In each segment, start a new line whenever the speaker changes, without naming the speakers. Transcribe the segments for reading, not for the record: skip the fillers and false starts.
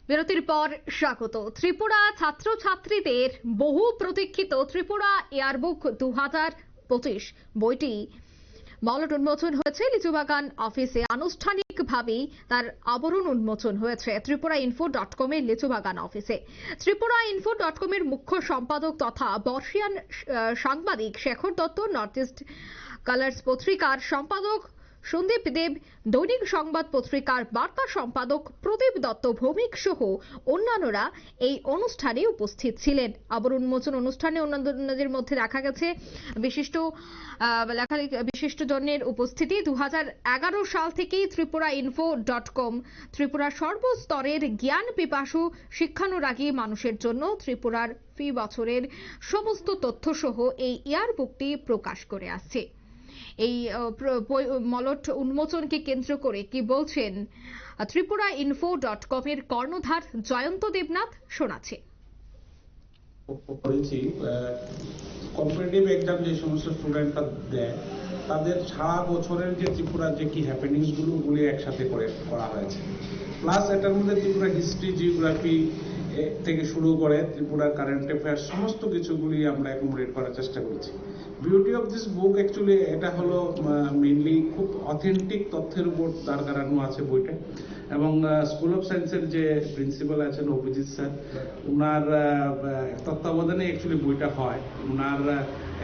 বিরতির পর স্বাগত। ত্রিপুরা ছাত্রছাত্রীদের বহু প্রতীক্ষিত ত্রিপুরা ইয়ারবুক 2025 বইটি মলট উন্মোচন হয়েছে লিচুবাগান অফিসে। আনুষ্ঠানিকভাবেই তার আবরণ উন্মোচন হয়েছে ত্রিপুরাইনফো.com এর লিচুবাগান অফিসে। ত্রিপুরাইনফো.com এর মুখ্য সম্পাদক তথা বর্ষিয়ান সাংবাদিক Shekhar Dutta, north east colours পত্রিকার সম্পাদক সন্দীপ দেব, দৈনিক সংবাদ পত্রিকার বার্তা সম্পাদক প্রদীপ দত্ত ভৌমিক সহ অন্যান্যরা এই অনুষ্ঠানে উপস্থিত ছিলেন। আবরণ উন্মোচন অনুষ্ঠানে অন্যান্যদের মধ্যে দেখা গেছে বিশিষ্টজনের উপস্থিতি। 2011 সাল থেকেই ত্রিপুরাইনফো.com ত্রিপুরার সর্বস্তরের জ্ঞান পিপাসু শিক্ষানুরাগী মানুষের জন্য ত্রিপুরার ফি বছরের সমস্ত তথ্য সহ এই ইয়ারবুকটি প্রকাশ করে আসছে। এই মলট উন্মোচনকে কেন্দ্র করে কি বলছেন ত্রিপুরাইনফো.com এর কর্ণধার জয়ন্ত দেবনাথ, শোনাচ্ছে।
কম্পিটিটিভ এক্সাম যে সমস্ত স্টুডেন্টরা দেয় তাদের সারা বছরের যে ত্রিপুরার যে কি হ্যাপেনিংস গুলি একসাথে করা হয়েছে। প্লাস এটার মধ্যে ত্রিপুরা হিস্ট্রি, জিওগ্রাফি থেকে শুরু করে ত্রিপুরার কারেন্ট অ্যাফেয়ার্স সমস্ত কিছুগুলি আমরা অ্যাকোমোডেট করার চেষ্টা করছি। Beauty of this book actually এটা হলো মেইনলি খুব অথেন্টিক তথ্যের উপর দাঁড় করানো আছে বইটা। এবং স্কুল অফ সায়েন্সের যে প্রিন্সিপাল আছেন অভিজিৎ স্যার, ওনার তত্ত্বাবধানে অ্যাকচুয়ালি বইটা হয়। ওনার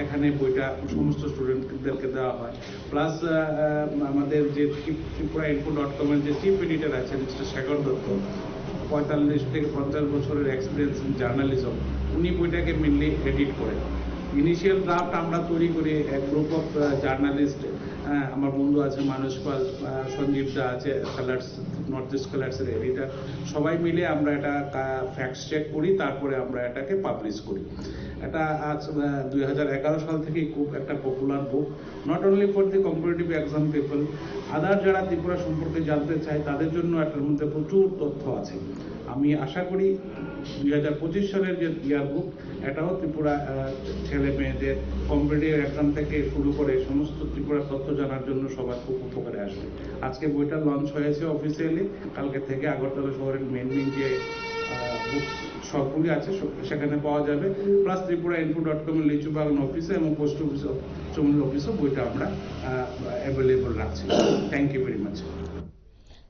এখানে বইটা সমস্ত স্টুডেন্টদেরকে দেওয়া হয়। প্লাস আমাদের যে ত্রিপুরাইনফো.com এর যে চিফ এডিটর আছেন মিস্টার শেখর দত্ত, 45 থেকে 50 বছরের এক্সপিরিয়েন্স ইন জার্নালিজম, উনি বইটাকে মেনলি এডিট করেন। ইনিশিয়াল ড্রাফট আমরা তৈরি করি এক গ্রুপ অফ জার্নালিস্ট, আমার বন্ধু আছে মানস পাল, সঞ্জীব দা আছে কালার্স, নর্থ ইস্ট কালার্সের এডিটার, সবাই মিলে আমরা এটা ফ্যাক্টস চেক করি, তারপরে আমরা এটাকে পাবলিশ করি। এটা আজ 2011 সাল থেকেই খুব একটা popular book, not only for the competitive exam people, other যারা ত্রিপুরা সম্পর্কে জানতে চায় তাদের জন্য এটার মধ্যে প্রচুর তথ্য আছে। আমি আশা করি 2025 সালের যে ইয়ার বুক, এটাও ত্রিপুরা ছেলে মেয়েদের কম্পিটিটিভ এক্সাম থেকে শুরু করে সমস্ত ত্রিপুরার তথ্য জানার জন্য সবার খুব উপকারে আসবে। আজকে বইটা লঞ্চ হয়েছে অফিসিয়ালি, কালকে থেকে আগরতলা শহরের মেন যে বুক সবগুলি আছে সেখানে পাওয়া যাবে। প্লাস ত্রিপুরাইনফো.com এর লিচুবাগান অফিসে এবং পোস্ট অফিস চমুল অফিসে বইটা আমরা অ্যাভেলেবল রাখছি। Thank you very much.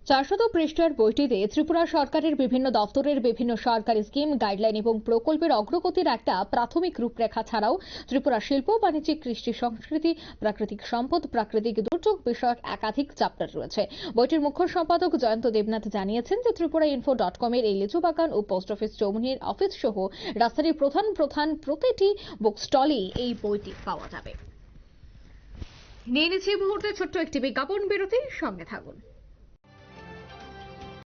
400 পৃষ্ঠার বইটিতে ত্রিপুরা সরকারের বিভিন্ন দপ্তরের বিভিন্ন সরকারি স্কিম, গাইডলাইন এবং প্রকল্পের অগ্রগতির একটা প্রাথমিক রূপরেখা ছাড়াও ত্রিপুরা শিল্প, বাণিজ্যিক, কৃষি, সংস্কৃতি, প্রাকৃতিক সম্পদ, প্রাকৃতিক দুর্যোগ বিষয়ক একাধিক চ্যাপ্টার রয়েছে। বইটির মুখ্য সম্পাদক জয়ন্ত দেবনাথ জানিয়েছেন যে ত্রিপুরাইনফো.com এর এই লিচুবাগান ও পোস্ট অফিস চৌমুহনীর অফিস সহ রাজধানীর প্রধান প্রতিটি বুক স্টলেই এই বইটি পাওয়া যাবে। নিয়ে নিচ্ছি মুহূর্তে ছোট্ট একটি বিজ্ঞাপন বিরতি, সঙ্গে থাকুন।